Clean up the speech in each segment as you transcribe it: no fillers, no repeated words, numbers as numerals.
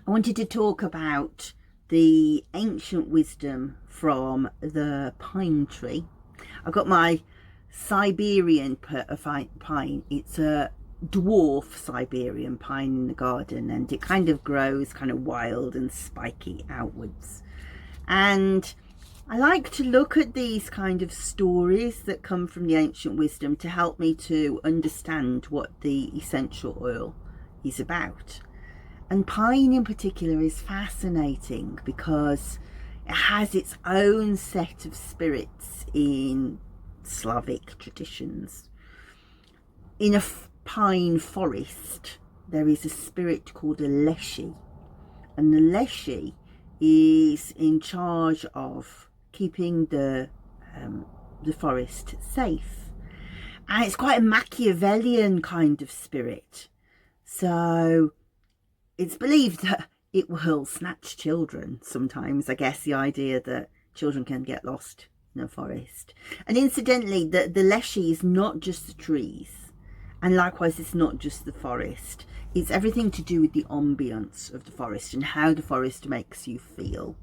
I wanted to talk about the ancient wisdom from the pine tree. I've got my Siberian pine. It's a dwarf Siberian pine in the garden, and it kind of grows kind of wild and spiky outwards. And I like to look at these kind of stories that come from the ancient wisdom to help me to understand what the essential oil is about. And pine in particular is fascinating because it has its own set of spirits in Slavic traditions. In a pine forest, there is a spirit called a Leshy. And the Leshy is in charge of keeping the forest safe. And it's quite a Machiavellian kind of spirit. So it's believed that it will snatch children sometimes. I guess the idea that children can get lost in a forest. And incidentally, the Leshy is not just the trees. And likewise, it's not just the forest. It's everything to do with the ambience of the forest and how the forest makes you feel.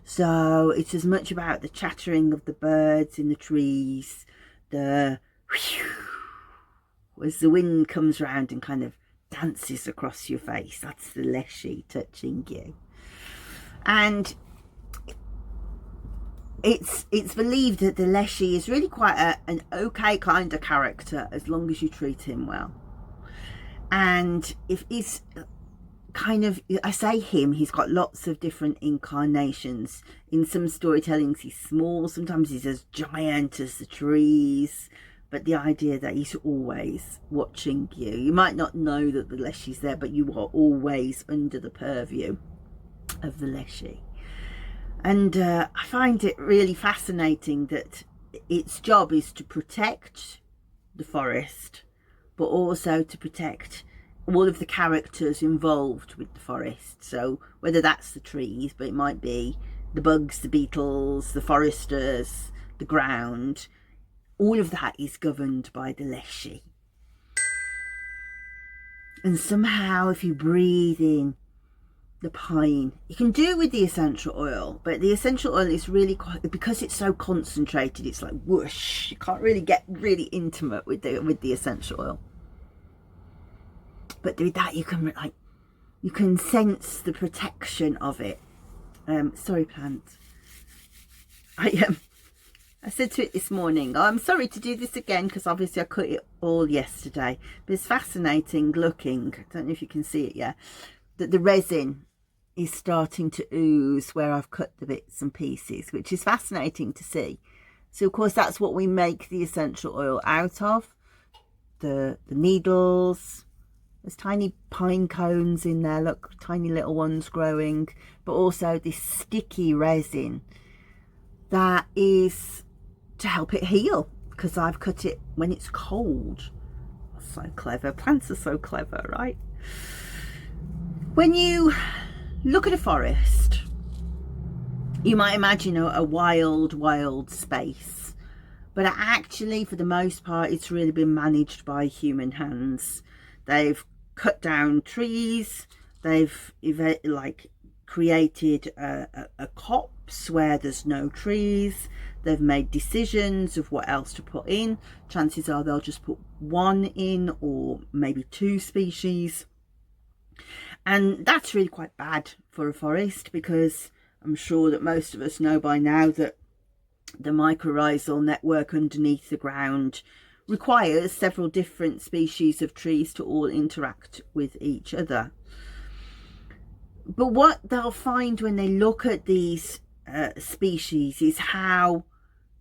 So it's as much about the chattering of the birds in the trees, the whew, as the wind comes around and kind of dances across your face. That's the Leshy touching you. And it's believed that the Leshy is really quite an okay kind of character as long as you treat him well. And if he's kind of, I say him, he's got lots of different incarnations. In some storytellings he's small, sometimes he's as giant as the trees. But the idea that he's always watching you. You might not know that the Leshy's there, but you are always under the purview of the Leshy. And I find it really fascinating that its job is to protect the forest, but also to protect all of the characters involved with the forest. So whether that's the trees, but it might be the bugs, the beetles, the foresters, the ground. All of that is governed by the Leshy. And somehow if you breathe in the pine, you can do it with the essential oil, but the essential oil is really quite, because it's so concentrated, it's like whoosh. You can't really get really intimate with the essential oil. But with that you can sense the protection of it. Sorry, plant. I said to it this morning, I'm sorry to do this again because obviously I cut it all yesterday, but it's fascinating looking, I don't know if you can see it yet, that the resin is starting to ooze where I've cut the bits and pieces, which is fascinating to see. So of course that's what we make the essential oil out of, the needles. There's tiny pine cones in there, look, tiny little ones growing, but also this sticky resin that is to help it heal, because I've cut it when it's cold. So clever. Plants are so clever, right? When you look at a forest, you might imagine a wild space, but actually for the most part it's really been managed by human hands. They've cut down trees, they've created a copse where there's no trees. They've made decisions of what else to put in. Chances are they'll just put one in, or maybe two species. And that's really quite bad for a forest, because I'm sure that most of us know by now that the mycorrhizal network underneath the ground requires several different species of trees to all interact with each other. But what they'll find when they look at these species is how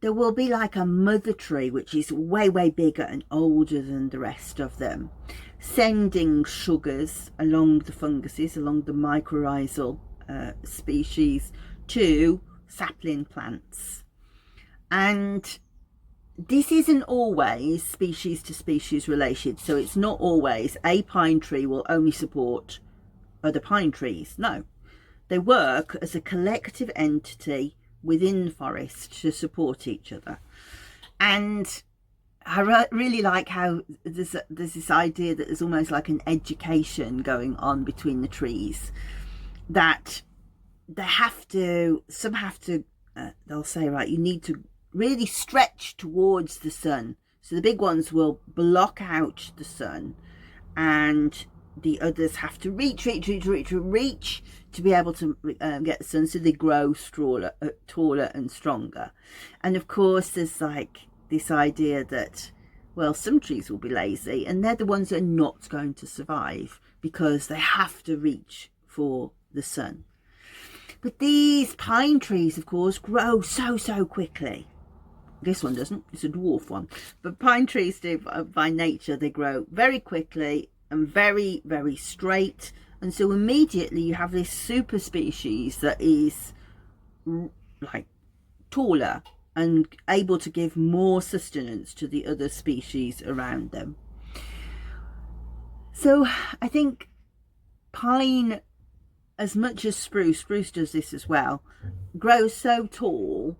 there will be like a mother tree, which is way bigger and older than the rest of them, sending sugars along the funguses, along the mycorrhizal species, to sapling plants. And this isn't always species to species related. So it's not always a pine tree will only support other pine trees. No, they work as a collective entity within the forest to support each other. And really like how there's this idea that there's almost like an education going on between the trees, that some have to, they'll say, right, you need to really stretch towards the sun. So the big ones will block out the sun, and the others have to reach to be able to get the sun, so they grow taller and stronger. And of course there's like this idea that, well, some trees will be lazy and they're the ones that are not going to survive because they have to reach for the sun. But these pine trees, of course, grow so quickly. This one doesn't, it's a dwarf one. But pine trees do, by nature, they grow very quickly and very straight. And so immediately you have this super species that is like taller and able to give more sustenance to the other species around them. So I think pine, as much as spruce does this as well, grows so tall,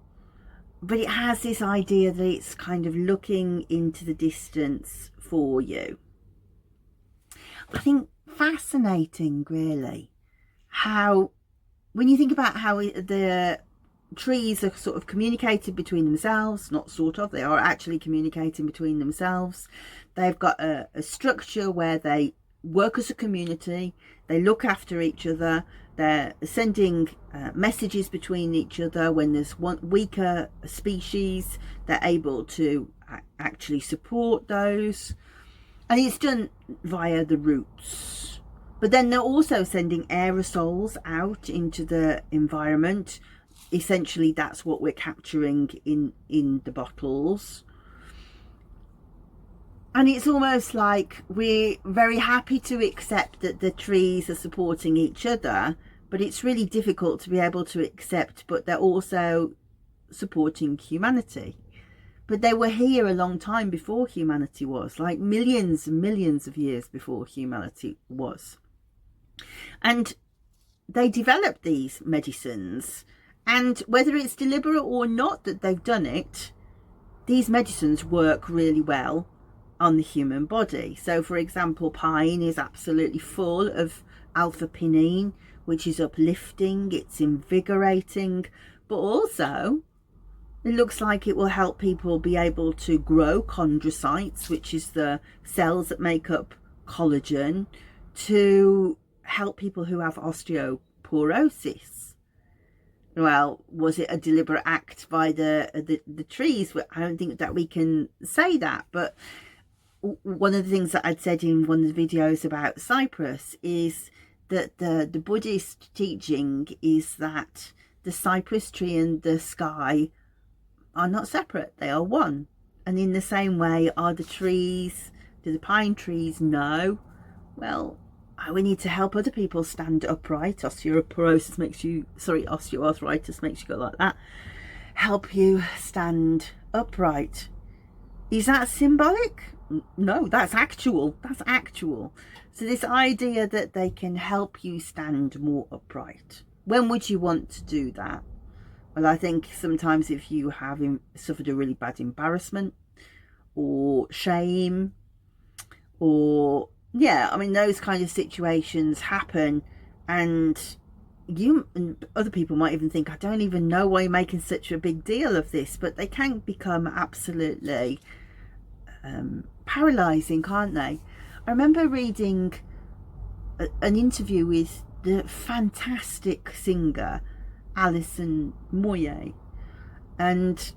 but it has this idea that it's kind of looking into the distance for you. I think fascinating, really, how, when you think about how the trees are sort of communicating between themselves, not sort of, they are actually communicating between themselves. They've got a structure where they work as a community, they look after each other, they're sending messages between each other. When there's one weaker species, they're able to actually support those, and it's done via the roots. But then they're also sending aerosols out into the environment. Essentially that's what we're capturing in the bottles. And it's almost like we're very happy to accept that the trees are supporting each other, but it's really difficult to be able to accept, but they're also supporting humanity. But they were here a long time before humanity was, like millions and millions of years before humanity was. And they developed these medicines, and whether it's deliberate or not that they've done it, these medicines work really well on the human body. So for example, pine is absolutely full of alpha-pinene, which is uplifting, it's invigorating, but also it looks like it will help people be able to grow chondrocytes, which is the cells that make up collagen, to help people who have osteoporosis. Well, was it a deliberate act by the trees? I don't think that we can say that, but one of the things that I'd said in one of the videos about cypress is that the Buddhist teaching is that the cypress tree and the sky are not separate, they are one. And in the same way, are the trees, do the pine trees know, well, we need to help other people stand upright. Osteoarthritis makes you go like that. Help you stand upright. Is that symbolic? No, that's actual. That's actual. So this idea that they can help you stand more upright. When would you want to do that? Well, I think sometimes if you have suffered a really bad embarrassment or shame, or yeah, I mean, those kind of situations happen, and you and other people might even think, I don't even know why you're making such a big deal of this, but they can become absolutely paralyzing, can't they? I remember reading an interview with the fantastic singer Alison Moyet, and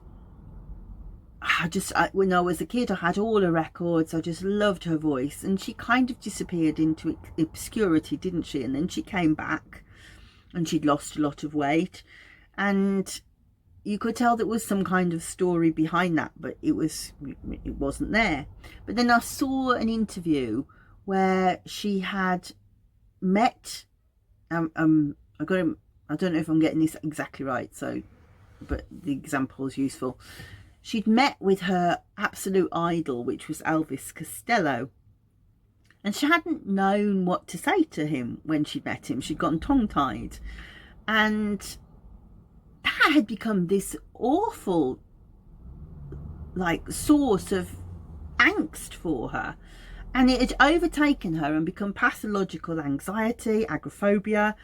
when I was a kid, I had all her records. I just loved her voice, and she kind of disappeared into obscurity, didn't she? And then she came back, and she'd lost a lot of weight, and you could tell there was some kind of story behind that, but it wasn't there. But then I saw an interview where she had met I don't know if I'm getting this exactly right, so, but the example is useful. She'd met with her absolute idol, which was Elvis Costello, and she hadn't known what to say to him when she'd met him. She'd gotten tongue-tied, and that had become this awful like source of angst for her. And it had overtaken her and become pathological anxiety, agoraphobia,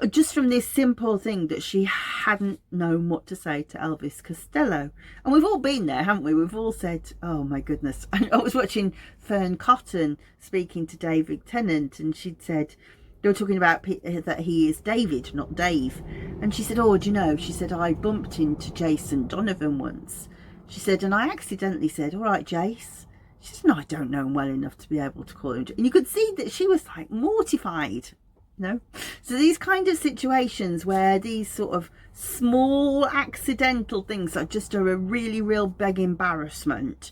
just from this simple thing that she hadn't known what to say to Elvis Costello. And we've all been there, haven't we? We've all said, oh my goodness. I was watching Fern Cotton speaking to David Tennant, and she'd said, they were talking about that he is David, not Dave. And she said, oh, do you know, she said, I bumped into Jason Donovan once. She said, and I accidentally said, all right, Jace. She said, no, I don't know him well enough to be able to call him. And you could see that she was like mortified, you know. So these kind of situations where these sort of small accidental things are just a really real big embarrassment,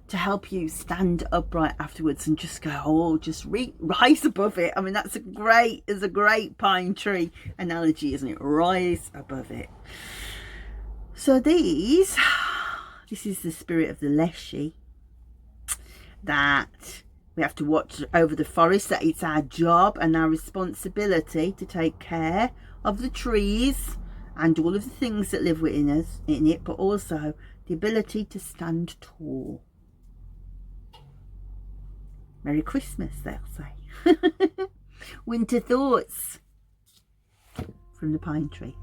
to help you stand upright afterwards and just go, oh, just rise above it. I mean, it's a great pine tree analogy, isn't it? Rise above it. So this is the spirit of the Leshy, that we have to watch over the forest, that it's our job and our responsibility to take care of the trees and all of the things that live within us in it, but also the ability to stand tall. Merry Christmas, they'll say. Winter thoughts from the pine tree.